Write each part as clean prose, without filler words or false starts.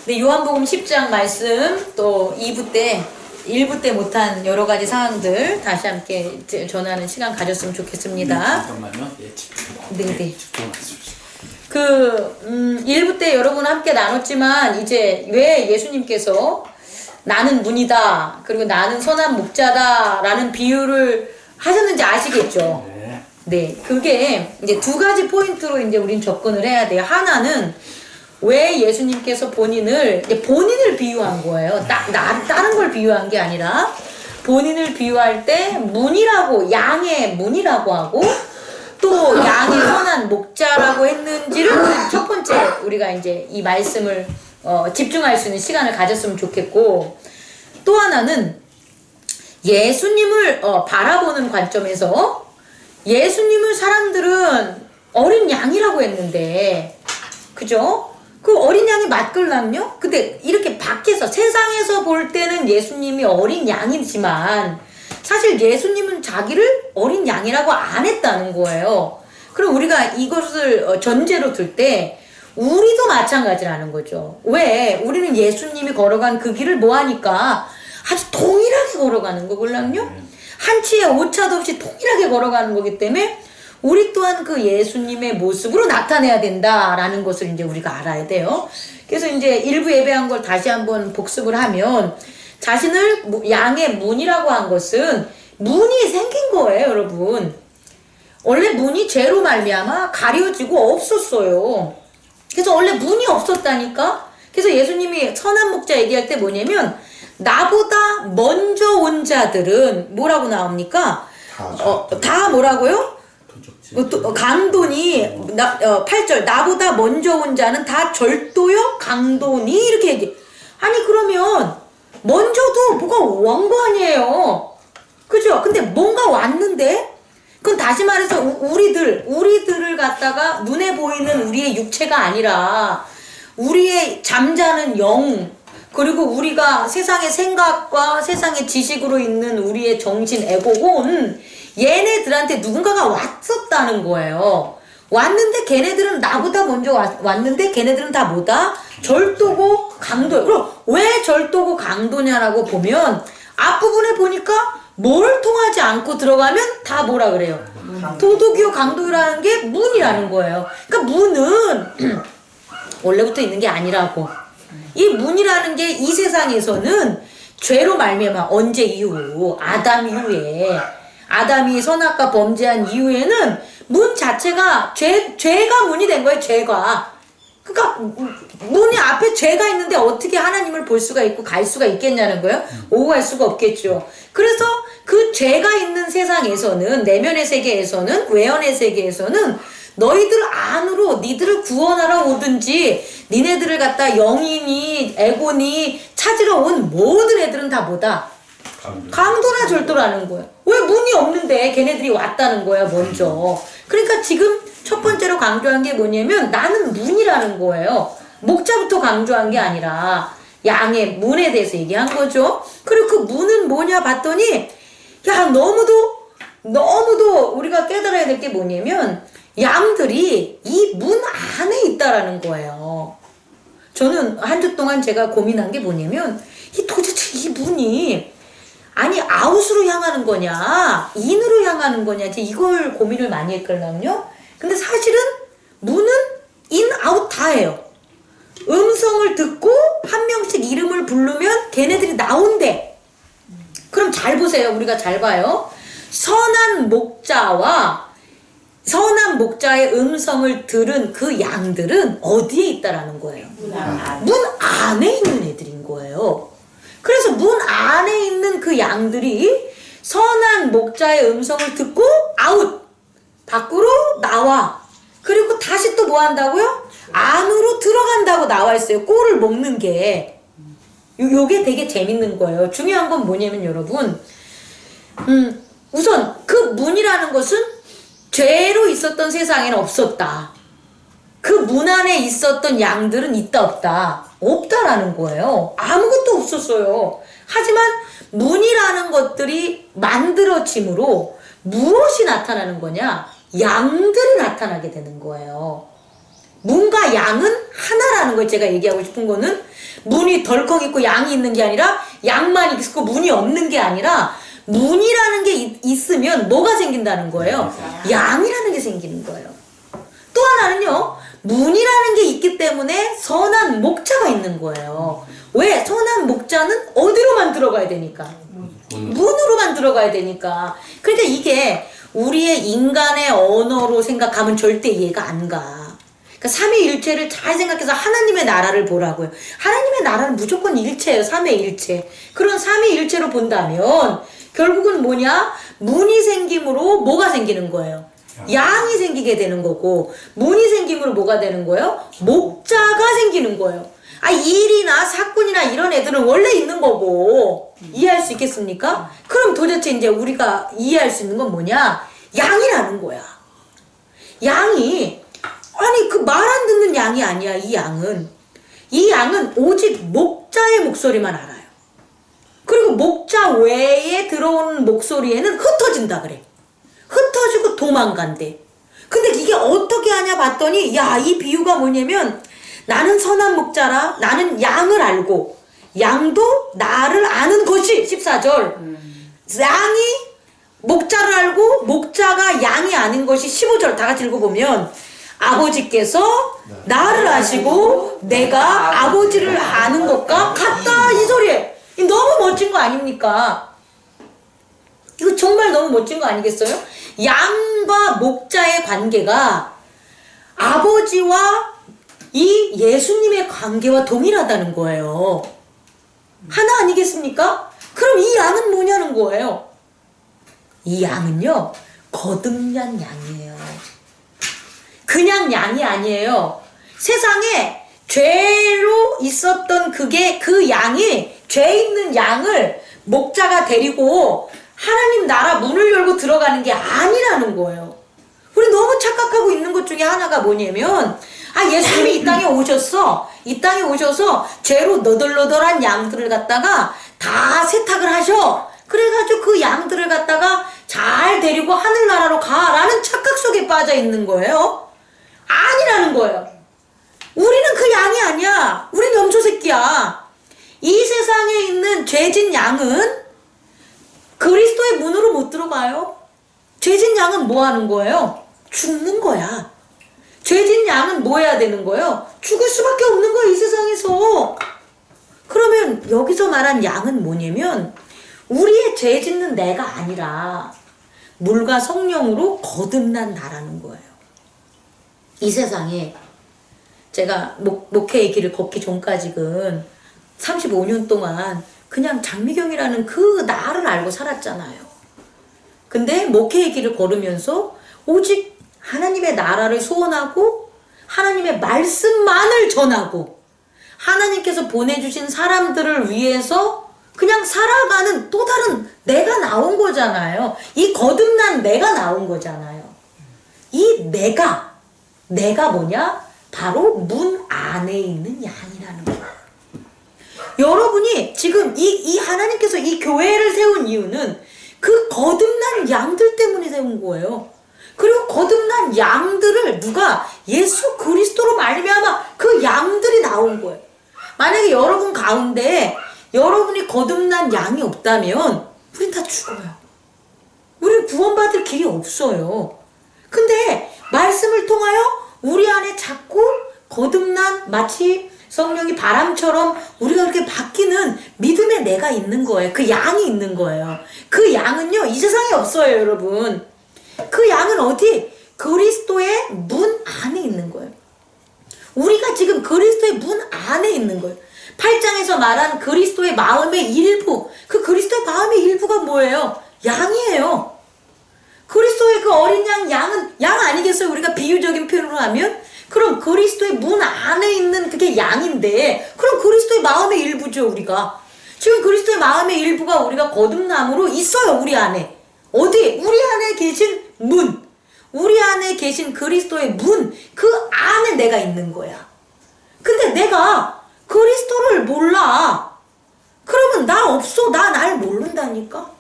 네, 요한복음 10장 말씀 또 2부 때 1부 때 못한 여러 가지 상황들 다시 함께 전하는 시간 가졌으면 좋겠습니다. 잠깐만요. 예, 네네. 1부 때 여러분 함께 나눴지만 이제 왜 예수님께서 나는 문이다 그리고 나는 선한 목자다 라는 비유를 하셨는지 아시겠죠? 네, 그게 이제 두 가지 포인트로 이제 우린 접근을 해야 돼요. 하나는 왜 예수님께서 본인을 비유한 거예요. 다른 걸 비유한 게 아니라 본인을 비유할 때 문이라고, 양의 문이라고 하고 또 양이 선한 목자라고 했는지를 첫 번째 우리가 이제 이 말씀을 집중할 수 있는 시간을 가졌으면 좋겠고, 또 하나는 예수님을 바라보는 관점에서 예수님을 사람들은 어린 양이라고 했는데, 그죠? 그 어린 양이 맞걸랑요? 근데 이렇게 밖에서 세상에서 볼 때는 예수님이 어린 양이지만 사실 예수님은 자기를 어린 양이라고 안 했다는 거예요. 그럼 우리가 이것을 전제로 둘 때 우리도 마찬가지라는 거죠. 왜? 우리는 예수님이 걸어간 그 길을 뭐하니까 아주 동일하게 걸어가는 거걸랑요? 한치의 오차도 없이 동일하게 걸어가는 거기 때문에 우리 또한 그 예수님의 모습으로 나타내야 된다라는 것을 이제 우리가 알아야 돼요. 그래서 이제 일부 예배한 걸 다시 한번 복습을 하면 자신을 양의 문이라고 한 것은 문이 생긴 거예요, 여러분. 원래 문이 죄로 말미암아 가려지고 없었어요. 그래서 원래 문이 없었다니까. 그래서 예수님이 선한 목자 얘기할 때 뭐냐면 나보다 먼저 온 자들은 뭐라고 나옵니까? 다 뭐라고요? 강도니 8절 나보다 먼저 온 자는 다 절도요 강도니 이렇게 얘기. 아니 그러면 먼저도 뭐가 온 거 아니에요, 그죠? 근데 뭔가 왔는데, 그건 다시 말해서 우리들을 갖다가 눈에 보이는 우리의 육체가 아니라 우리의 잠자는 영, 그리고 우리가 세상의 생각과 세상의 지식으로 있는 우리의 정신, 에고곤, 얘네들한테 누군가가 왔었다는 거예요. 왔는데 걔네들은 나보다 먼저 왔는데 걔네들은 다 뭐다? 절도고 강도예요. 그럼 왜 절도고 강도냐라고 보면 앞부분에 보니까 뭐를 통하지 않고 들어가면 다 뭐라 그래요? 도둑이요 강도라는 게 문이라는 거예요. 그러니까 문은 원래부터 있는 게 아니라고. 이 문이라는 게 이 세상에서는 죄로 말미암아 언제 이후? 아담 이후에, 아담이 선악과 범죄한 이후에는 문 자체가 죄가 문이 된 거예요. 죄가. 그러니까 문이 앞에 죄가 있는데 어떻게 하나님을 볼 수가 있고 갈 수가 있겠냐는 거예요. 오고 갈 수가 없겠죠. 그래서 그 죄가 있는 세상에서는, 내면의 세계에서는, 외연의 세계에서는 너희들 안으로 니들을 구원하러 오든지 니네들을 갖다 영이니 에고니 찾으러 온 모든 애들은 다 뭐다? 강도나 절도라는 거예요. 왜? 문이 없는데 걔네들이 왔다는 거야 먼저. 그러니까 지금 첫 번째로 강조한 게 뭐냐면 나는 문이라는 거예요. 목자부터 강조한 게 아니라 양의 문에 대해서 얘기한 거죠. 그리고 그 문은 뭐냐 봤더니, 야, 너무도 우리가 깨달아야 될 게 뭐냐면 양들이 이 문 안에 있다라는 거예요. 저는 한 주 동안 제가 고민한 게 뭐냐면 도대체 이 문이 아니 아웃으로 향하는 거냐 인으로 향하는 거냐, 이걸 고민을 많이 했거든요. 근데 사실은 문은 인 아웃 다 해요. 음성을 듣고 한 명씩 이름을 부르면 걔네들이 나온대. 그럼 잘 보세요. 우리가 잘 봐요. 선한 목자의 음성을 들은 그 양들은 어디에 있다라는 거예요? 문 안에 있는 애들인 거예요. 그래서 문 안에 있는 그 양들이 선한 목자의 음성을 듣고 아웃, 밖으로 나와. 그리고 다시 또 뭐 한다고요? 안으로 들어간다고 나와 있어요. 꼴을 먹는 게. 요게 되게 재밌는 거예요. 중요한 건 뭐냐면 여러분, 우선 그 문이라는 것은 죄로 있었던 세상에는 없었다. 그 문 안에 있었던 양들은 있다 없다? 없다라는 거예요. 아무것도 없었어요. 하지만 문이라는 것들이 만들어짐으로 무엇이 나타나는 거냐? 양들이 나타나게 되는 거예요. 문과 양은 하나라는 걸 제가 얘기하고 싶은 거는 문이 덜컹 있고 양이 있는 게 아니라 양만 있고 문이 없는 게 아니라 문이라는 게 있으면 뭐가 생긴다는 거예요? 양이라는 게 생기는 거예요. 또 하나는요. 문이라는 게 있기 때문에 선한 목자가 있는 거예요. 왜? 선한 목자는 어디로만 들어가야 되니까? 문으로만 들어가야 되니까. 그러니까 이게 우리의 인간의 언어로 생각하면 절대 이해가 안 가. 그러니까 삼위일체를 잘 생각해서 하나님의 나라를 보라고요. 하나님의 나라는 무조건 일체예요. 삼위일체. 그런 삼위일체로 본다면 결국은 뭐냐? 문이 생김으로 뭐가 생기는 거예요? 양이 생기게 되는 거고, 문이 생김으로 뭐가 되는 거예요? 목자가 생기는 거예요. 아, 일이나 사건이나 이런 애들은 원래 있는 거고 이해할 수 있겠습니까? 그럼 도대체 이제 우리가 이해할 수 있는 건 뭐냐? 양이라는 거야. 양이 아니 그 말 안 듣는 양이 아니야. 이 양은 오직 목자의 목소리만 알아요. 그리고 목자 외에 들어오는 목소리에는 흩어진다 그래. 흩어지고 도망간대. 근데 이게 어떻게 하냐 봤더니 야, 이 비유가 뭐냐면 나는 선한 목자라 나는 양을 알고 양도 나를 아는 것이 14절 양이 목자를 알고 목자가 양이 아는 것이 15절 다 같이 읽어보면 아버지께서 나를 아시고 내가 아버지를 아는 것과 같다 이 소리에 너무 멋진 거 아닙니까? 이거 정말 너무 멋진 거 아니겠어요? 양과 목자의 관계가 아버지와 이 예수님의 관계와 동일하다는 거예요. 하나 아니겠습니까? 그럼 이 양은 뭐냐는 거예요. 이 양은요 거듭난 양이에요. 그냥 양이 아니에요. 세상에 죄로 있었던 그 양이 죄 있는 양을 목자가 데리고 하나님 나라 문을 열고 들어가는 게 아니라는 거예요. 우리 너무 착각하고 있는 것 중에 하나가 뭐냐면 아, 예수님이 이 땅에 오셨어. 이 땅에 오셔서 죄로 너덜너덜한 양들을 갖다가 다 세탁을 하셔. 그래가지고 그 양들을 갖다가 잘 데리고 하늘나라로 가라는 착각 속에 빠져 있는 거예요. 아니라는 거예요. 우리는 그 양이 아니야. 우린 염소 새끼야. 이 세상에 있는 죄진 양은 그리스도의 문으로 못 들어가요. 죄진 양은 뭐 하는 거예요? 죽는 거야. 죄진 양은 뭐 해야 되는 거예요? 죽을 수밖에 없는 거야, 이 세상에서. 그러면 여기서 말한 양은 뭐냐면 우리의 죄 짓는 내가 아니라 물과 성령으로 거듭난 나라는 거예요. 이 세상에 제가 목회의 길을 걷기 전까지는 35년 동안 그냥 장미경이라는 그 나를 알고 살았잖아요. 근데 목회의 길을 걸으면서 오직 하나님의 나라를 소원하고 하나님의 말씀만을 전하고 하나님께서 보내주신 사람들을 위해서 그냥 살아가는 또 다른 내가 나온 거잖아요. 이 거듭난 내가 나온 거잖아요. 이 내가 뭐냐? 바로 문 안에 있는 양이라는 거예요. 여러분이 지금 이 하나님께서 이 교회를 세운 이유는 그 거듭난 양들 때문에 세운 거예요. 그리고 거듭난 양들을 누가 예수 그리스도로 말미암아 그 양들이 나온 거예요. 만약에 여러분 가운데 여러분이 거듭난 양이 없다면 우린 다 죽어요. 우린 구원받을 길이 없어요. 근데 말씀을 통하여 우리 안에 자꾸 거듭난 마치 성령이 바람처럼 우리가 그렇게 바뀌는 믿음의 내가 있는 거예요. 그 양이 있는 거예요. 그 양은요 이 세상에 없어요, 여러분. 그 양은 어디? 그리스도의 문 안에 있는 거예요. 우리가 지금 그리스도의 문 안에 있는 거예요. 8장에서 말한 그리스도의 마음의 일부, 그 그리스도의 마음의 일부가 뭐예요? 양이에요. 그리스도의 그 어린 양은 양 아니겠어요? 우리가 비유적인 표현으로 하면? 그럼 그리스도의 문 안에 있는 그게 양인데, 그럼 그리스도의 마음의 일부죠, 우리가. 지금 그리스도의 마음의 일부가 우리가 거듭남으로 있어요, 우리 안에. 어디? 우리 안에 계신 문. 우리 안에 계신 그리스도의 문. 그 안에 내가 있는 거야. 근데 내가 그리스도를 몰라. 그러면 나 없어. 날 모른다니까.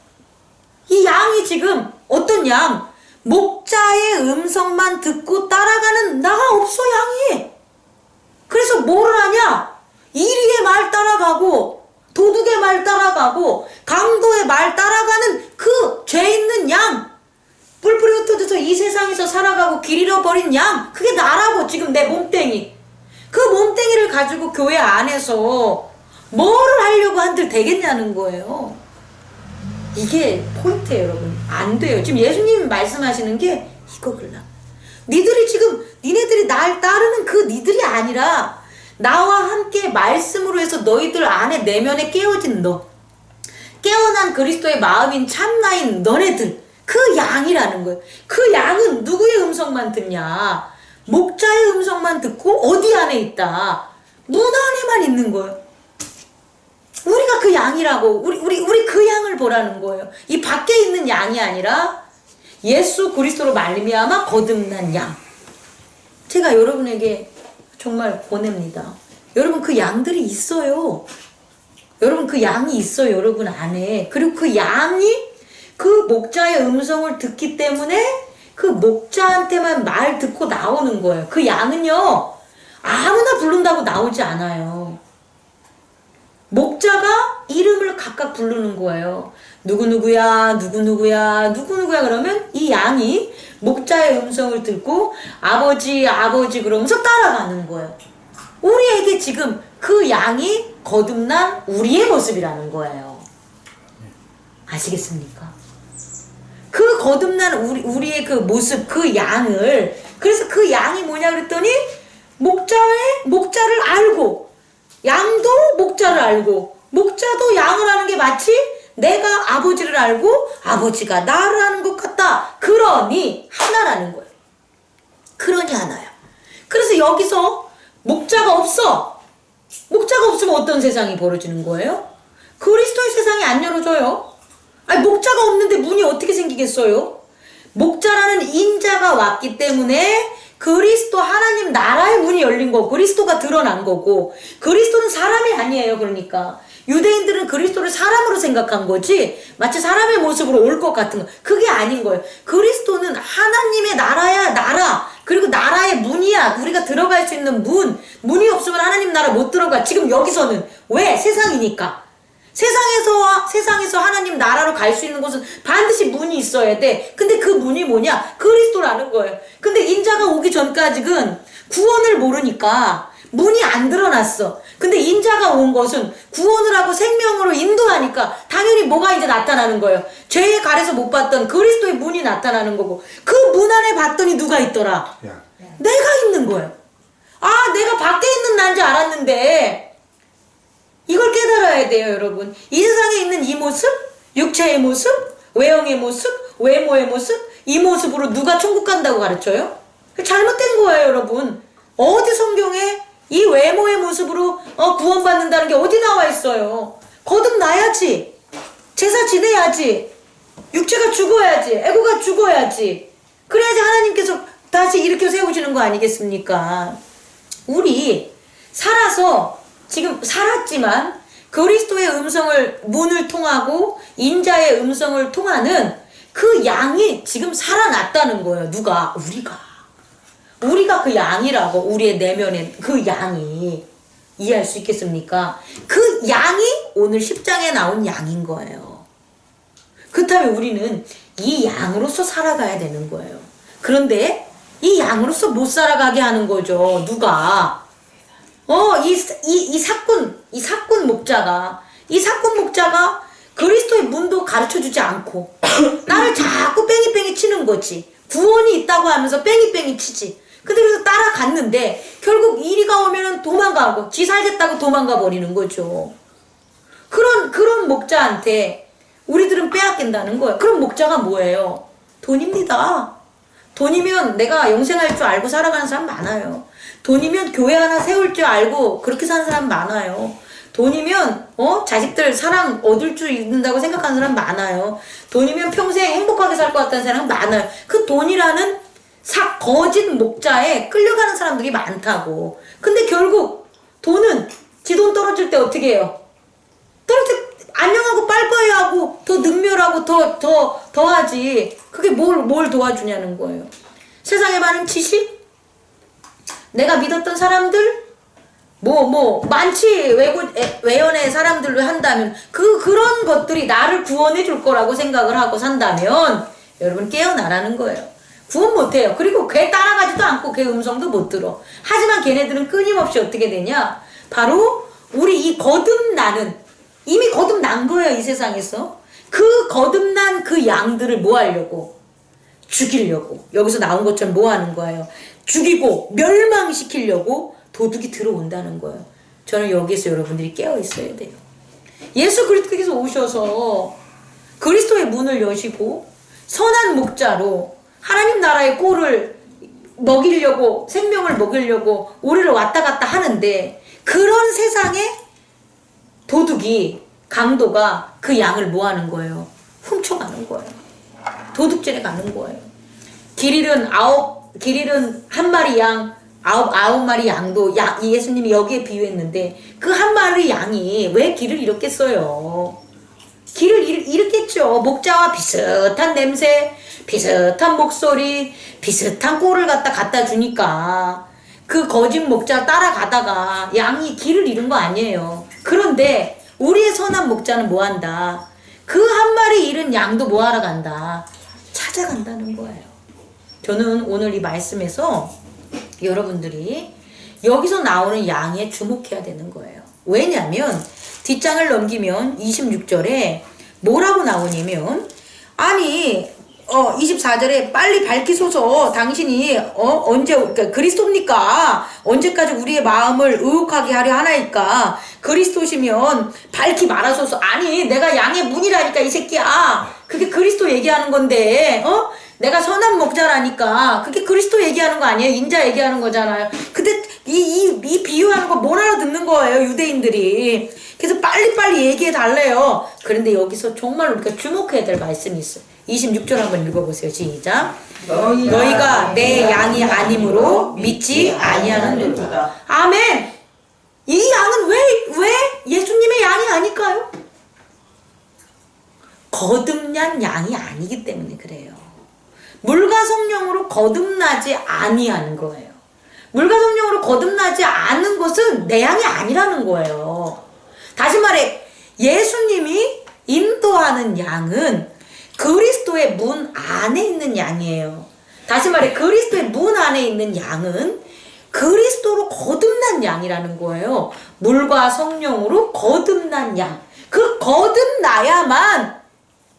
이 양이 지금 어떤 양? 목자의 음성만 듣고 따라가는 나가 없어, 양이. 그래서 뭐를 하냐? 이리의 말 따라가고 도둑의 말 따라가고 강도의 말 따라가는 그 죄 있는 양, 뿔뿔이 흩어져서 이 세상에서 살아가고 길 잃어버린 양, 그게 나라고. 지금 내 몸뚱이, 그 몸뚱이를 가지고 교회 안에서 뭐를 하려고 한들 되겠냐는 거예요. 이게 포인트예요, 여러분. 안 돼요. 지금 예수님 말씀하시는 게 이거길라. 니들이 지금 니네들이 날 따르는 그 니들이 아니라 나와 함께 말씀으로 해서 너희들 안에 내면에 깨어진 너, 깨어난 그리스도의 마음인 참나인 너네들, 그 양이라는 거예요. 그 양은 누구의 음성만 듣냐? 목자의 음성만 듣고 어디 안에 있다? 문 안에만 있는 거예요. 우리가 그 양이라고. 우리 그 양을 보라는 거예요. 이 밖에 있는 양이 아니라 예수 그리스도로 말미암아 거듭난 양. 제가 여러분에게 정말 보냅니다. 여러분, 그 양들이 있어요. 여러분, 그 양이 있어요, 여러분 안에. 그리고 그 양이 그 목자의 음성을 듣기 때문에 그 목자한테만 말 듣고 나오는 거예요. 그 양은요, 아무나 부른다고 나오지 않아요. 목자가 이름을 각각 부르는 거예요. 누구누구야, 누구누구야, 누구누구야 그러면 이 양이 목자의 음성을 듣고 아버지, 아버지 그러면서 따라가는 거예요. 우리에게 지금 그 양이 거듭난 우리의 모습이라는 거예요. 아시겠습니까? 그 거듭난 우리의 그 모습, 그 양을, 그래서 그 양이 뭐냐 그랬더니 목자를 알고, 양도 목자를 알고, 목자도 양을 아는 게 마치 내가 아버지를 알고 아버지가 나를 아는 것 같다. 그러니 하나라는 거예요. 그러니 하나야. 그래서 여기서 목자가 없어. 목자가 없으면 어떤 세상이 벌어지는 거예요? 그리스도의 세상이 안 열어져요. 아니, 목자가 없는데 문이 어떻게 생기겠어요? 목자라는 인자가 왔기 때문에 그리스도 하나님 나라의 문이 열린 거고, 그리스도가 드러난 거고, 그리스도는 사람이 아니에요. 그러니까 유대인들은 그리스도를 사람으로 생각한 거지 마치 사람의 모습으로 올 것 같은 거, 그게 아닌 거예요. 그리스도는 하나님의 나라야, 나라. 그리고 나라의 문이야. 우리가 들어갈 수 있는 문이 없으면 하나님 나라 못 들어가. 지금 여기서는 왜? 세상이니까. 세상에서 하나님 나라로 갈 수 있는 곳은 반드시 문이 있어야 돼. 근데 그 문이 뭐냐? 그리스도라는 거예요. 근데 인자가 오기 전까지는 구원을 모르니까 문이 안 드러났어. 근데 인자가 온 것은 구원을 하고 생명으로 인도하니까 당연히 뭐가 이제 나타나는 거예요. 죄의 갈에서 못 봤던 그리스도의 문이 나타나는 거고, 그 문 안에 봤더니 누가 있더라? 내가 있는 거예요. 아, 내가 밖에 있는 난 줄 알았는데, 이걸 깨달아야 돼요, 여러분. 이 세상에 있는 이 모습, 육체의 모습, 외형의 모습, 외모의 모습, 이 모습으로 누가 천국 간다고 가르쳐요? 잘못된 거예요, 여러분. 어디 성경에 이 외모의 모습으로 구원받는다는 게 어디 나와 있어요? 거듭나야지. 제사 지내야지. 육체가 죽어야지. 에고가 죽어야지. 그래야지 하나님께서 다시 일으켜 세우시는 거 아니겠습니까? 우리 살아서 지금 살았지만 그리스도의 음성을, 문을 통하고 인자의 음성을 통하는 그 양이 지금 살아났다는 거예요. 누가? 우리가 그 양이라고. 우리의 내면에 그 양이. 이해할 수 있겠습니까? 그 양이 오늘 10장에 나온 양인 거예요. 그렇다면 우리는 이 양으로서 살아가야 되는 거예요. 그런데 이 양으로서 못 살아가게 하는 거죠. 누가? 이 사꾼 목자가 그리스도의 문도 가르쳐 주지 않고 나를 자꾸 뺑이뺑이 치는 거지. 구원이 있다고 하면서 뺑이뺑이 치지. 근데 그래서 따라갔는데 결국 이리가 오면은 도망가고, 지 살겠다고 도망가 버리는 거죠. 그런 목자한테 우리들은 빼앗긴다는 거예요. 그런 목자가 뭐예요? 돈입니다. 돈이면 내가 영생할 줄 알고 살아가는 사람 많아요. 돈이면 교회 하나 세울 줄 알고 그렇게 사는 사람 많아요. 돈이면 자식들 사랑 얻을 줄 있는다고 생각하는 사람 많아요. 돈이면 평생 행복하게 살 것 같다는 사람 많아요. 그 돈이라는 거짓 목자에 끌려가는 사람들이 많다고. 근데 결국 돈은 지 돈 떨어질 때 어떻게 해요? 떨어질 때 안녕하고 빨빠이 하고 더 능멸하고 더 하지. 그게 뭘 도와주냐는 거예요. 세상에 많은 지식? 내가 믿었던 사람들? 많지. 외연의 사람들로 한다면 그런 것들이 나를 구원해 줄 거라고 생각을 하고 산다면 여러분 깨어나라는 거예요. 구원 못해요. 그리고 걔 따라가지도 않고 걔 음성도 못 들어. 하지만 걔네들은 끊임없이 어떻게 되냐? 바로 우리 이 거듭나는, 이미 거듭난 거예요. 이 세상에서. 그 거듭난 그 양들을 뭐 하려고? 죽이려고. 여기서 나온 것처럼 뭐 하는 거예요? 죽이고 멸망시키려고 도둑이 들어온다는 거예요. 저는 여기에서 여러분들이 깨어 있어야 돼요. 예수 그리스도께서 오셔서 그리스도의 문을 여시고 선한 목자로 하나님 나라의 꼴을 먹이려고, 생명을 먹이려고 우리를 왔다 갔다 하는데, 그런 세상에 도둑이, 강도가 그 양을 뭐 하는 거예요? 훔쳐가는 거예요. 도둑질해 가는 거예요. 길 잃은 한 마리 양, 아홉 마리 양도 예수님이 여기에 비유했는데, 그 한 마리 양이 왜 길을 잃었겠어요? 길을 잃었겠죠. 목자와 비슷한 냄새, 비슷한 목소리, 비슷한 꼴을 갖다 주니까 그 거짓 목자 따라가다가 양이 길을 잃은 거 아니에요. 그런데 우리의 선한 목자는 뭐 한다? 그 한 마리 잃은 양도 뭐 하러 간다? 찾아간다는 거예요. 저는 오늘 이 말씀에서 여러분들이 여기서 나오는 양에 주목해야 되는 거예요. 왜냐면 뒷장을 넘기면 26절에 뭐라고 나오냐면, 아니 24절에 빨리 밝히소서. 당신이 언제 그러니까 그리스도입니까? 언제까지 우리의 마음을 의혹하게 하려 하나이까? 그리스도시면 밝히 말하소서. 아니 내가 양의 문이라니까 이 새끼야. 그게 그리스도 얘기하는 건데 내가 선한 목자라니까 그게 그리스도 얘기하는 거 아니에요? 인자 얘기하는 거잖아요. 근데 이 비유하는 거 못 알아듣는 거예요, 유대인들이. 그래서 빨리빨리 얘기해 달래요. 그런데 여기서 정말 우리가 주목해야 될 말씀이 있어요. 26절 한번 읽어보세요. 시작. 너희가 내 양이 아님으로 믿지 아니하는도다. 아멘. 이 양은 왜 예수님의 양이 아닐까요? 거듭난 양이 아니기 때문에 그래요. 물과 성령으로 거듭나지 아니하는 거예요. 물과 성령으로 거듭나지 않은 것은 내 양이 아니라는 거예요. 다시 말해, 예수님이 인도하는 양은 그리스도의 문 안에 있는 양이에요. 다시 말해, 그리스도의 문 안에 있는 양은 그리스도로 거듭난 양이라는 거예요. 물과 성령으로 거듭난 양. 그 거듭나야만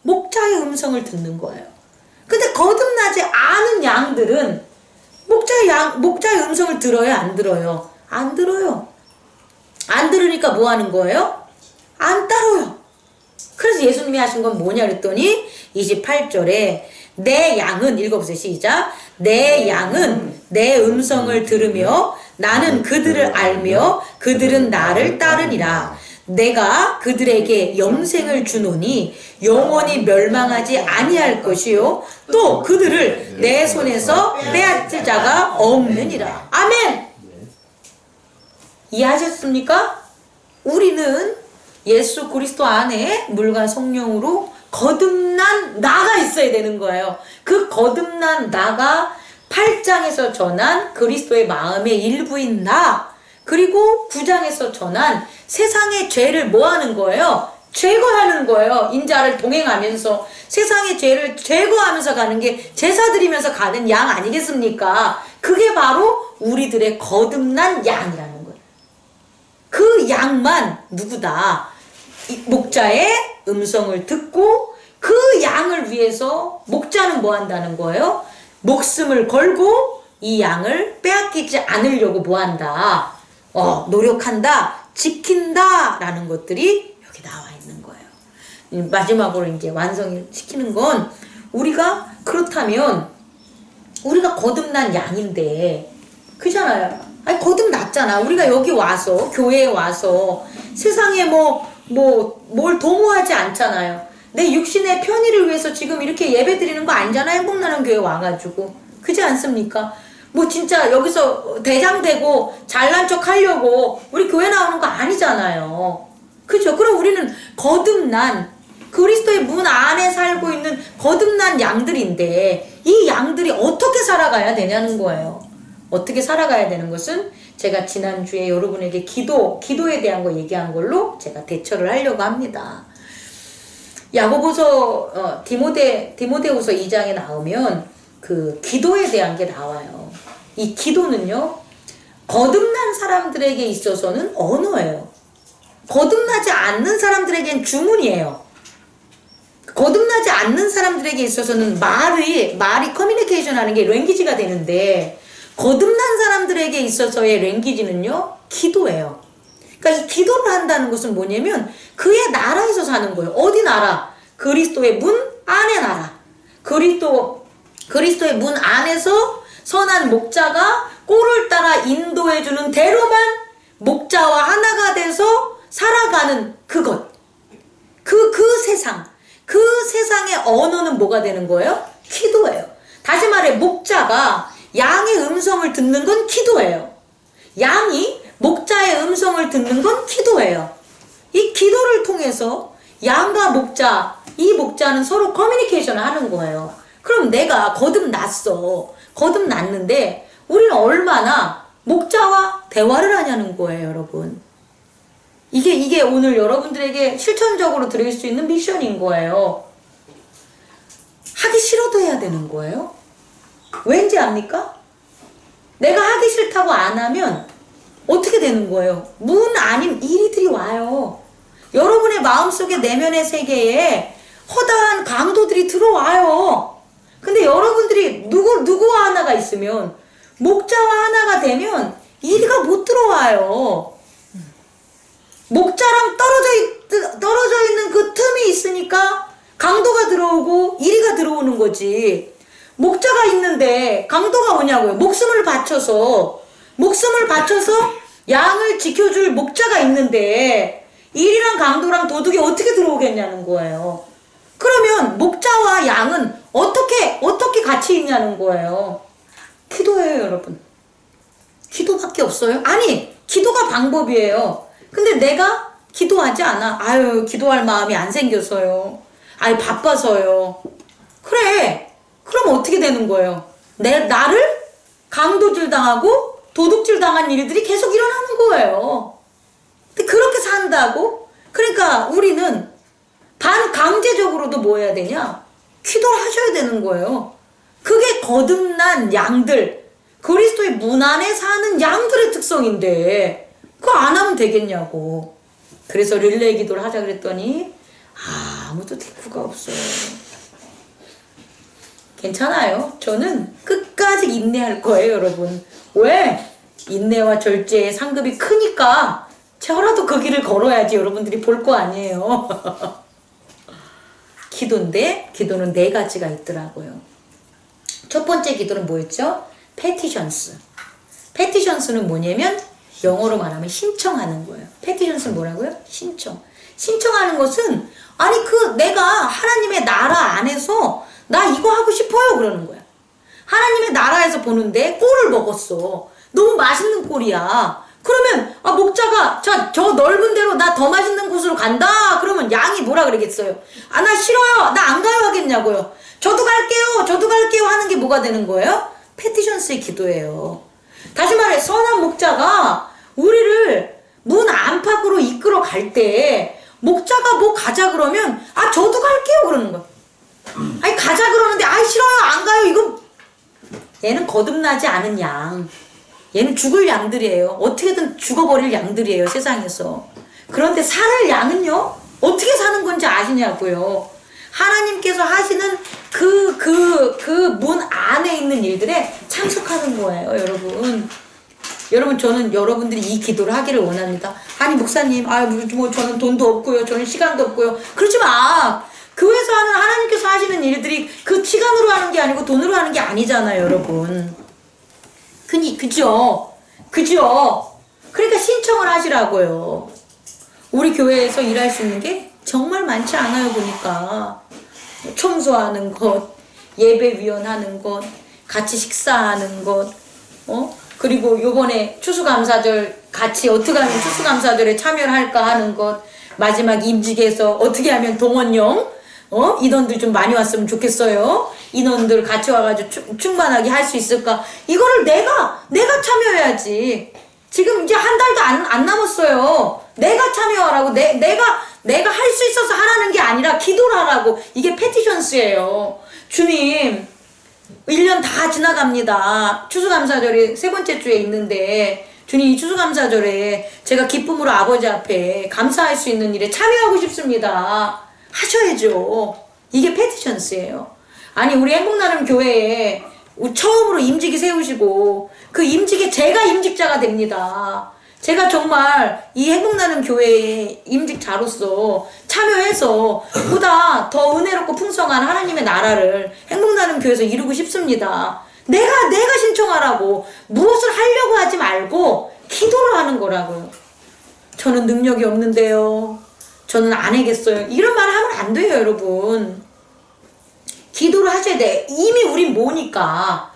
목자의 음성을 듣는 거예요. 근데 거듭나지 않은 양들은 목자의 음성을 들어요, 안 들어요? 안 들어요. 안 들으니까 뭐 하는 거예요? 안 따라요. 그래서 예수님이 하신 건 뭐냐 그랬더니 28절에 내 양은, 읽어보세요. 시작. 내 양은 내 음성을 들으며 나는 그들을 알며 그들은 나를 따르니라. 내가 그들에게 영생을 주노니 영원히 멸망하지 아니할 것이요 또 그들을 내 손에서 빼앗을 자가 없느니라. 아멘. 이해하셨습니까? 우리는 예수 그리스도 안에 물과 성령으로 거듭난 나가 있어야 되는 거예요. 그 거듭난 나가 8장에서 전한 그리스도의 마음의 일부인 나, 그리고 9장에서 전한 세상의 죄를 뭐 하는 거예요? 제거하는 거예요. 인자를 동행하면서 세상의 죄를 제거하면서 가는 게 제사 드리면서 가는 양 아니겠습니까? 그게 바로 우리들의 거듭난 양이라는 거예요. 그 양만 누구다? 목자의 음성을 듣고 그 양을 위해서 목자는 뭐 한다는 거예요? 목숨을 걸고 이 양을 빼앗기지 않으려고 뭐 한다? 노력한다, 지킨다 라는 것들이 여기 나와 있는 거예요. 마지막으로 이제 완성시키는 건, 우리가 그렇다면 우리가 거듭난 양인데, 그잖아요. 아니 거듭났잖아. 우리가 여기 와서, 교회에 와서 세상에 뭘 도모하지 않잖아요. 내 육신의 편의를 위해서 지금 이렇게 예배 드리는 거 아니잖아요. 행복나는 교회 와가지고. 그지 않습니까? 진짜 여기서 대장되고 잘난 척 하려고 우리 교회 나오는 거 아니잖아요. 그죠? 그럼 우리는 거듭난 그리스도의 문 안에 살고 있는 거듭난 양들인데 이 양들이 어떻게 살아가야 되냐는 거예요. 어떻게 살아가야 되는 것은 제가 지난주에 여러분에게 기도에 대한 거 얘기한 걸로 제가 대처를 하려고 합니다. 야고보서 디모데후서 2장에 나오면 그 기도에 대한 게 나와요. 이 기도는요, 거듭난 사람들에게 있어서는 언어예요. 거듭나지 않는 사람들에겐 주문이에요. 거듭나지 않는 사람들에게 있어서는 말이 커뮤니케이션 하는 게 랭귀지가 되는데, 거듭난 사람들에게 있어서의 랭귀지는요, 기도예요. 그러니까 이 기도를 한다는 것은 뭐냐면 그의 나라에서 사는 거예요. 어디 나라? 그리스도의 문 안의 나라. 그리스도의 문 안에서 선한 목자가 꼴을 따라 인도해주는 대로만 목자와 하나가 돼서 살아가는 그것. 그 세상. 그 세상의 언어는 뭐가 되는 거예요? 기도예요. 다시 말해 목자가 양의 음성을 듣는 건 기도예요. 양이 목자의 음성을 듣는 건 기도예요. 이 기도를 통해서 양과 목자, 이 목자는 서로 커뮤니케이션을 하는 거예요. 그럼 내가 거듭났는데 우리는 얼마나 목자와 대화를 하냐는 거예요, 여러분. 이게 오늘 여러분들에게 실천적으로 드릴 수 있는 미션인 거예요. 하기 싫어도 해야 되는 거예요. 왠지 압니까? 내가 하기 싫다고 안 하면 어떻게 되는 거예요? 문 아닌 일들이 와요. 여러분의 마음속에 내면의 세계에 허다한 강도들이 들어와요. 근데 여러분들이 누구와 하나가 있으면, 목자와 하나가 되면 이리가 못 들어와요. 목자랑 떨어져 있는 그 틈이 있으니까 강도가 들어오고 이리가 들어오는 거지. 목자가 있는데 강도가 뭐냐고요? 목숨을 바쳐서 양을 지켜줄 목자가 있는데 일이랑 강도랑 도둑이 어떻게 들어오겠냐는 거예요. 그러면 목자와 양은 어떻게 같이 있냐는 거예요. 기도예요, 여러분. 기도밖에 없어요? 아니, 기도가 방법이에요. 근데 내가 기도하지 않아. 아유, 기도할 마음이 안 생겨서요. 아유, 바빠서요. 그래. 그럼 어떻게 되는 거예요? 나를 강도질 당하고 도둑질 당한 일들이 계속 일어나는 거예요. 근데 그렇게 산다고? 그러니까 우리는 반강제적으로도 뭐 해야 되냐? 기도를 하셔야 되는 거예요. 그게 거듭난 양들, 그리스도의 문 안에 사는 양들의 특성인데 그거 안 하면 되겠냐고. 그래서 릴레이 기도를 하자 그랬더니 아무도 대꾸가 없어요. 괜찮아요. 저는 끝까지 인내할 거예요, 여러분. 왜? 인내와 절제의 상급이 크니까 저라도 그 길을 걸어야지 여러분들이 볼 거 아니에요. 기도는 네 가지가 있더라고요. 첫 번째 기도는 뭐였죠? 페티션스. 페티션스는 뭐냐면 영어로 말하면 신청하는 거예요. 페티션스는 뭐라고요? 신청하는 것은 내가 하나님의 나라 안에서 나 이거 하고 싶어요 그러는 거야. 하나님의 나라에서 보는데 꼴을 먹었어. 너무 맛있는 꼴이야. 그러면 목자가 저 넓은 데로 나 더 맛있는 곳으로 간다. 그러면 양이 뭐라 그러겠어요? 나 싫어요. 나 안 가요 하겠냐고요. 저도 갈게요 하는 게 뭐가 되는 거예요? 페티션스의 기도예요. 다시 말해 선한 목자가 우리를 문 안팎으로 이끌어 갈 때 목자가 뭐 가자 그러면 저도 갈게요 그러는 거야. 아니 가자 그러는데 싫어요 안 가요. 이건 얘는 거듭나지 않은 양. 얘는 죽을 양들이에요. 어떻게든 죽어버릴 양들이에요, 세상에서. 그런데 살 양은요, 어떻게 사는 건지 아시냐고요. 하나님께서 하시는 그 문 안에 있는 일들에 참석하는 거예요, 여러분. 여러분, 저는 여러분들이 이 기도를 하기를 원합니다. 아니, 목사님, 저는 돈도 없고요, 저는 시간도 없고요. 그렇지 마! 교회에서 하는 하나님께서 하시는 일들이 그 시간으로 하는 게 아니고 돈으로 하는 게 아니잖아요, 여러분. 그죠? 그러니까 신청을 하시라고요. 우리 교회에서 일할 수 있는 게 정말 많지 않아요, 보니까. 청소하는 것, 예배위원 하는 것, 같이 식사하는 것, 그리고 요번에 추수감사절 같이 어떻게 하면 추수감사절에 참여를 할까 하는 것, 마지막 임직에서 어떻게 하면 동원령 인원들 좀 많이 왔으면 좋겠어요. 인원들 같이 와가지고 충만하게 할 수 있을까? 이거를 내가 참여해야지. 지금 이제 한 달도 안 남았어요. 내가 참여하라고. 내가 할 수 있어서 하라는 게 아니라 기도를 하라고. 이게 페티션스예요. 주님, 1년 다 지나갑니다. 추수감사절이 세 번째 주에 있는데, 주님, 이 추수감사절에 제가 기쁨으로 아버지 앞에 감사할 수 있는 일에 참여하고 싶습니다. 하셔야죠. 이게 페티션스예요. 아니, 우리 행복나눔 교회에 처음으로 임직이 세우시고 그 임직에 제가 임직자가 됩니다. 제가 정말 이 행복나눔 교회의 임직자로서 참여해서 보다 더 은혜롭고 풍성한 하나님의 나라를 행복나눔 교회에서 이루고 싶습니다. 내가 신청하라고. 무엇을 하려고 하지 말고 기도를 하는 거라고요. 저는 능력이 없는데요. 저는 안 하겠어요. 이런 말 하면 안 돼요, 여러분. 기도를 하셔야 돼. 이미 우린 뭐니까.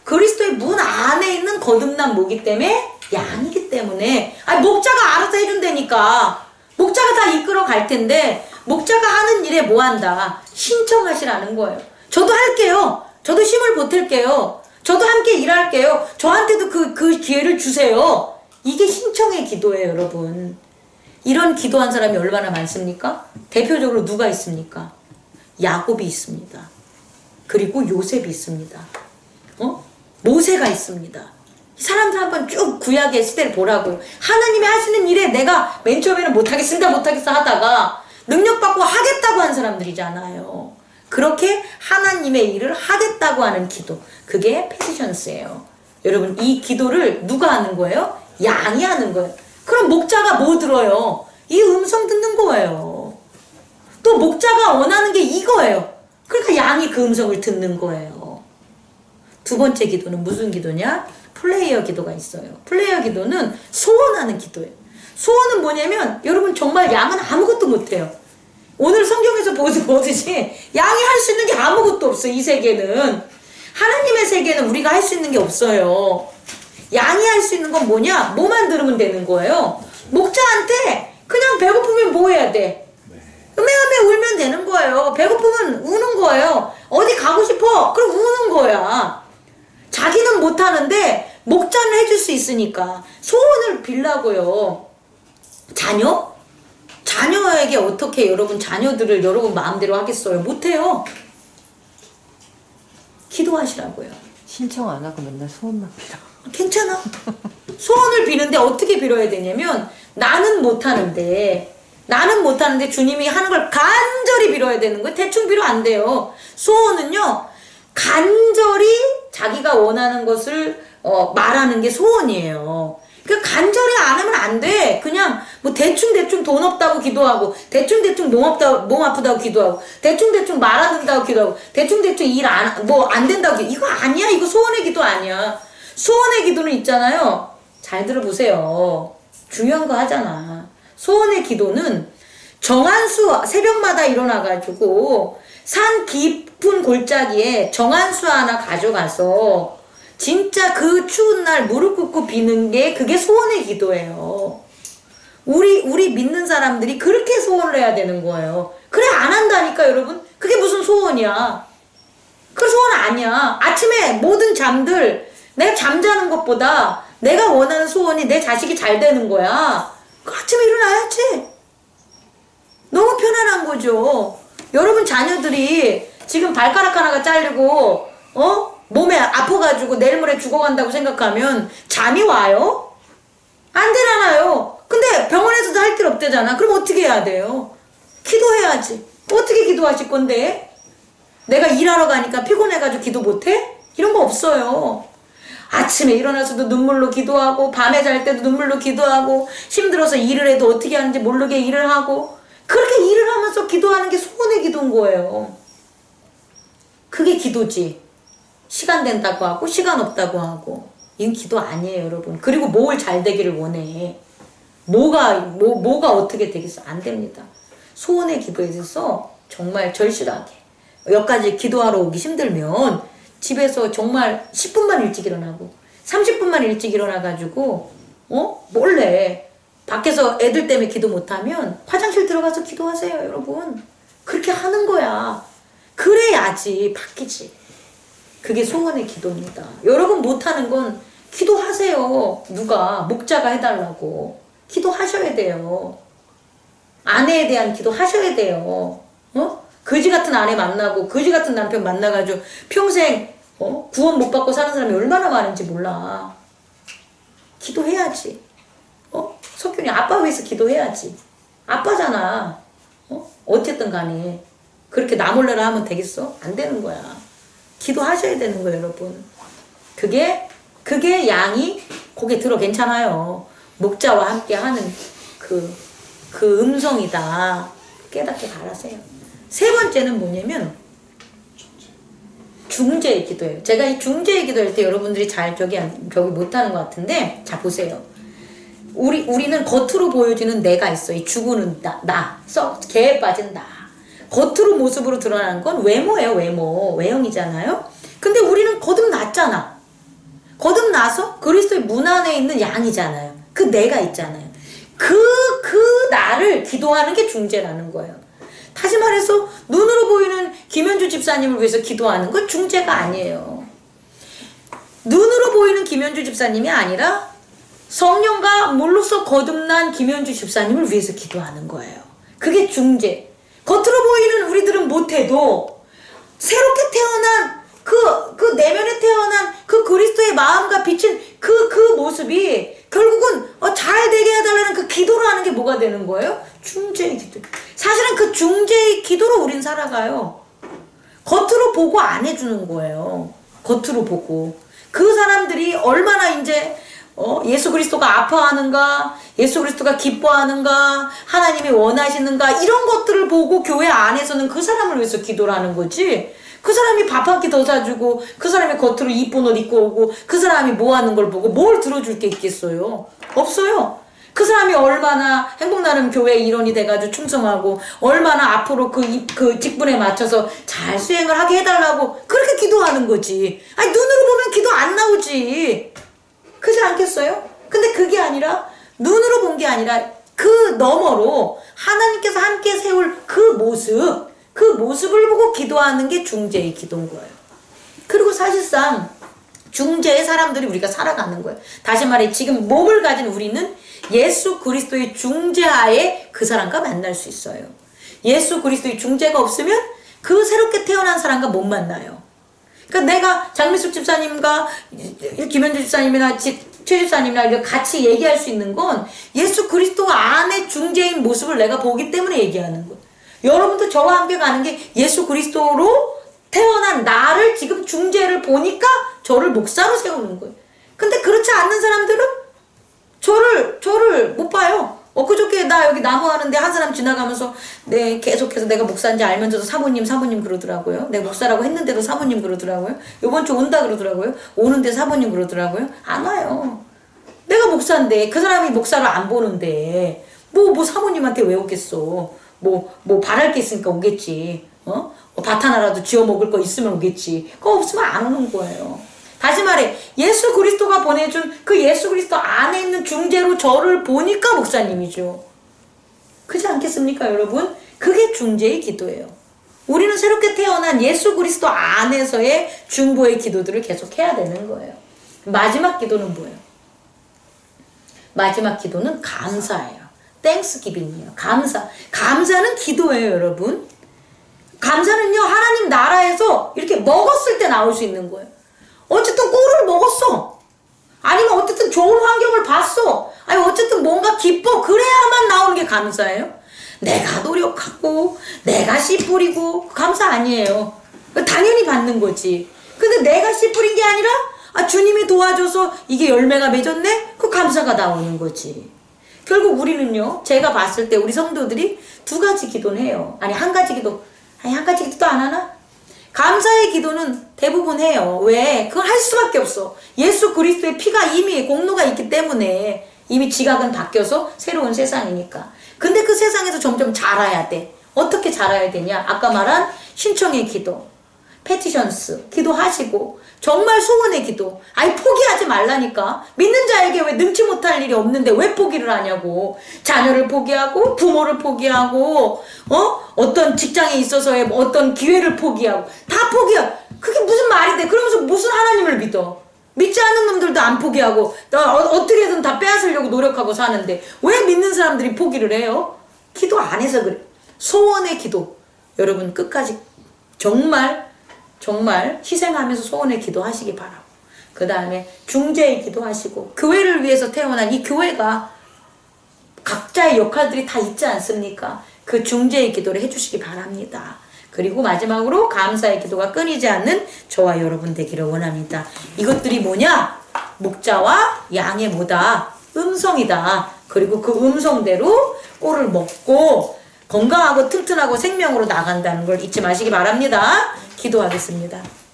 그리스도의 문 안에 있는 거듭난 모기 때문에 양이기 때문에. 아니, 목자가 알아서 해준다니까. 목자가 다 이끌어 갈 텐데 목자가 하는 일에 뭐 한다? 신청하시라는 거예요. 저도 할게요. 저도 힘을 보탤게요. 저도 함께 일할게요. 저한테도 그 기회를 주세요. 이게 신청의 기도예요, 여러분. 이런 기도한 사람이 얼마나 많습니까? 대표적으로 누가 있습니까? 야곱이 있습니다. 그리고 요셉이 있습니다. 모세가 있습니다. 이 사람들 한번 쭉 구약의 시대를 보라고. 하나님이 하시는 일에 내가 맨 처음에는 못하겠어 하다가 능력받고 하겠다고 한 사람들이잖아요. 그렇게 하나님의 일을 하겠다고 하는 기도. 그게 페티션스예요. 여러분, 이 기도를 누가 하는 거예요? 양이 하는 거예요. 그럼 목자가 뭐 들어요? 이 음성 듣는 거예요. 또 목자가 원하는 게 이거예요. 그러니까 양이 그 음성을 듣는 거예요. 두 번째 기도는 무슨 기도냐? 플레이어 기도가 있어요. 플레이어 기도는 소원하는 기도예요. 소원은 뭐냐면 여러분 정말 양은 아무것도 못해요. 오늘 성경에서 보듯이 양이 할 수 있는 게 아무것도 없어요. 이 세계는. 하나님의 세계는 우리가 할 수 있는 게 없어요. 양이 할 수 있는 건 뭐냐? 뭐만 들으면 되는 거예요. 목자한테 그냥 배고프면 뭐 해야 돼? 음메음메 울면 되는 거예요. 배고프면 우는 거예요. 어디 가고 싶어? 그럼 우는 거야. 자기는 못하는데 목자는 해줄 수 있으니까 소원을 빌라고요. 자녀? 자녀에게 어떻게 여러분 자녀들을 여러분 마음대로 하겠어요? 못해요. 기도하시라고요. 신청 안 하고 맨날 소원만 빌어. 괜찮아. 소원을 비는데 어떻게 빌어야 되냐면 나는 못하는데 주님이 하는 걸 간절히 빌어야 되는 거예요. 대충 빌어 안 돼요. 소원은요 간절히 자기가 원하는 것을 말하는 게 소원이에요. 그 간절히 안 하면 안 돼. 그냥 뭐 대충 돈 없다고 기도하고 대충 몸 아프다고 기도하고 대충 말 안 된다고 기도하고 대충 일 안 된다고 이거 아니야. 이거 소원의 기도 아니야. 소원의 기도는 있잖아요. 잘 들어보세요. 중요한 거 하잖아. 소원의 기도는 정한수 새벽마다 일어나가지고 산 깊은 골짜기에 정한수 하나 가져가서 진짜 그 추운 날 무릎 꿇고 비는 게 그게 소원의 기도예요. 우리 믿는 사람들이 그렇게 소원을 해야 되는 거예요. 그래 안 한다니까 여러분. 그게 무슨 소원이야. 그 소원 아니야. 아침에 모든 잠들 내가 잠자는 것보다 내가 원하는 소원이 내 자식이 잘 되는 거야. 그 아침에 일어나야지. 너무 편안한 거죠. 여러분 자녀들이 지금 발가락 하나가 잘리고 몸에 아파가지고 내일 모레 죽어간다고 생각하면 잠이 와요? 안 되잖아요. 근데 병원에서도 할 일 없대잖아. 그럼 어떻게 해야 돼요? 기도해야지. 어떻게 기도하실 건데? 내가 일하러 가니까 피곤해가지고 기도 못해? 이런 거 없어요. 아침에 일어나서도 눈물로 기도하고 밤에 잘 때도 눈물로 기도하고 힘들어서 일을 해도 어떻게 하는지 모르게 일을 하고 그렇게 일을 하면서 기도하는 게 소원의 기도인 거예요. 그게 기도지. 시간 된다고 하고 시간 없다고 하고 이건 기도 아니에요, 여러분. 그리고 뭘 잘 되기를 원해. 뭐가 어떻게 되겠어? 안 됩니다. 소원의 기도에 있어서 정말 절실하게 여기까지 기도하러 오기 힘들면 집에서 정말 10분만 일찍 일어나고 30분만 일찍 일어나가지고 몰래 밖에서 애들 때문에 기도 못하면 화장실 들어가서 기도하세요, 여러분. 그렇게 하는 거야. 그래야지 바뀌지. 그게 소원의 기도입니다. 여러분 못하는 건 기도하세요. 누가 목자가 해달라고 기도하셔야 돼요. 아내에 대한 기도 하셔야 돼요. 거지 같은 아내 만나고 거지 같은 남편 만나가지고 평생 구원 못 받고 사는 사람이 얼마나 많은지 몰라. 기도해야지. 석균이 아빠 위해서 기도해야지. 아빠잖아. 어쨌든 간에 그렇게 나 몰래라 하면 되겠어? 안 되는 거야. 기도하셔야 되는 거예요, 여러분. 그게 양이 고개 들어 괜찮아요. 목자와 함께 하는 그 음성이다. 깨닫게 바라세요. 세 번째는 뭐냐면 중재의 기도예요. 제가 이 중재의 기도할 때 여러분들이 잘 저기 못하는 것 같은데, 자 보세요. 우리는 겉으로 보여지는 내가 있어. 이 죽은 개에 빠진 나. 겉으로 모습으로 드러나는 건 외모예요, 외형이잖아요. 근데 우리는 거듭났잖아. 거듭나서 그리스도의 문 안에 있는 양이잖아요. 그 내가 있잖아요. 그 나를 기도하는 게 중재라는 거예요. 다시 말해서 눈으로 보이는 김현주 집사님을 위해서 기도하는 건 중재가 아니에요. 눈으로 보이는 김현주 집사님이 아니라 성령과 물로서 거듭난 김현주 집사님을 위해서 기도하는 거예요. 그게 중재. 겉으로 보이는 우리들은 못해도 새롭게 태어난 그 내면에 태어난 그 그리스도의 마음과 비친 그 모습이 결국은 잘 되게 해달라는 그 기도를 하는 게 뭐가 되는 거예요? 중재의 기도. 사실은 그 중재의 기도로 우린 살아가요. 겉으로 보고 안 해주는 거예요. 겉으로 보고. 그 사람들이 얼마나 이제 예수 그리스도가 아파하는가, 예수 그리스도가 기뻐하는가, 하나님이 원하시는가, 이런 것들을 보고 교회 안에서는 그 사람을 위해서 기도를 하는 거지. 그 사람이 밥 한 끼 더 사주고, 그 사람이 겉으로 이쁜 옷 입고 오고, 그 사람이 뭐 하는 걸 보고 뭘 들어줄 게 있겠어요? 없어요. 그 사람이 얼마나 행복나눔 교회 일원이 돼가지고 충성하고, 얼마나 앞으로 그 직분에 맞춰서 잘 수행을 하게 해달라고 그렇게 기도하는 거지. 아니, 눈으로 보면 기도 안 나오지. 그렇지 않겠어요? 근데 그게 아니라, 눈으로 본 게 아니라 그 너머로 하나님께서 함께 세울 그 모습을 보고 기도하는 게 중재의 기도인 거예요. 그리고 사실상 중재의 사람들이 우리가 살아가는 거예요. 다시 말해 지금 몸을 가진 우리는 예수 그리스도의 중재하에 그 사람과 만날 수 있어요. 예수 그리스도의 중재가 없으면 그 새롭게 태어난 사람과 못 만나요. 그러니까 내가 장미숙 집사님과 김현주 집사님이나 최 집사님이나 이렇게 같이 얘기할 수 있는 건 예수 그리스도 안에 중재인 모습을 내가 보기 때문에 얘기하는 거예요. 여러분도 저와 함께 가는 게 예수 그리스도로 태어난 나를 지금 중재를 보니까 저를 목사로 세우는 거예요. 근데 그렇지 않는 사람들은 저를 못 봐요. 엊그저께 나 여기 나무하는데 한 사람 지나가면서 계속해서 내가 목사인지 알면서도 사모님 그러더라고요. 내가 목사라고 했는데도 사모님 그러더라고요. 요번 주 온다 그러더라고요. 오는데 사모님 그러더라고요. 안 와요. 내가 목사인데 그 사람이 목사를 안 보는데 뭐 사모님한테 왜 오겠어. 뭐 바랄 게 있으니까 오겠지. 밭 하나라도 지어 먹을 거 있으면 오겠지. 그거 없으면 안 오는 거예요. 다시 말해 예수 그리스도가 보내준 그 예수 그리스도 안에 있는 중재로 저를 보니까 목사님이죠. 그렇지 않겠습니까, 여러분? 그게 중재의 기도예요. 우리는 새롭게 태어난 예수 그리스도 안에서의 중보의 기도들을 계속 해야 되는 거예요. 마지막 기도는 뭐예요? 마지막 기도는 감사예요. 땡스기빙이에요. 감사는 기도예요, 여러분. 감사는요, 하나님 나라에서 이렇게 먹었을 때 나올 수 있는 거예요. 어쨌든 꿀을 먹었어. 아니면 어쨌든 좋은 환경을 봤어. 아니 어쨌든 뭔가 기뻐. 그래야만 나오는 게 감사예요. 내가 노력하고 내가 씨 뿌리고 감사 아니에요. 당연히 받는 거지. 근데 내가 씨 뿌린 게 아니라 주님이 도와줘서 이게 열매가 맺었네? 그 감사가 나오는 거지. 결국 우리는요, 제가 봤을 때 우리 성도들이 두 가지 기도는 해요. 한 가지 기도도 안 하나? 감사의 기도는 대부분 해요. 왜? 그걸 할 수밖에 없어. 예수 그리스도의 피가 이미 공로가 있기 때문에 이미 지각은 바뀌어서 새로운 세상이니까. 근데 그 세상에서 점점 자라야 돼. 어떻게 자라야 되냐? 아까 말한 신청의 기도. 페티션스 기도하시고 정말 소원의 기도. 아니 포기하지 말라니까. 믿는 자에게 왜 능치 못할 일이 없는데 왜 포기를 하냐고. 자녀를 포기하고 부모를 포기하고 어떤 직장에 있어서의 어떤 기회를 포기하고 다 포기하고. 그게 무슨 말이 돼. 그러면서 무슨 하나님을 믿어. 믿지 않는 놈들도 안 포기하고 어떻게든 다 빼앗으려고 노력하고 사는데 왜 믿는 사람들이 포기를 해요? 기도 안 해서 그래. 소원의 기도. 여러분 끝까지 정말 희생하면서 소원의 기도하시기 바라고. 그 다음에 중재의 기도하시고 교회를 위해서 태어난 이 교회가 각자의 역할들이 다 있지 않습니까? 그 중재의 기도를 해주시기 바랍니다. 그리고 마지막으로 감사의 기도가 끊이지 않는 저와 여러분 되기를 원합니다. 이것들이 뭐냐? 목자와 양의 뭐다? 음성이다. 그리고 그 음성대로 꼴을 먹고 건강하고 튼튼하고 생명으로 나간다는 걸 잊지 마시기 바랍니다. 기도하겠습니다.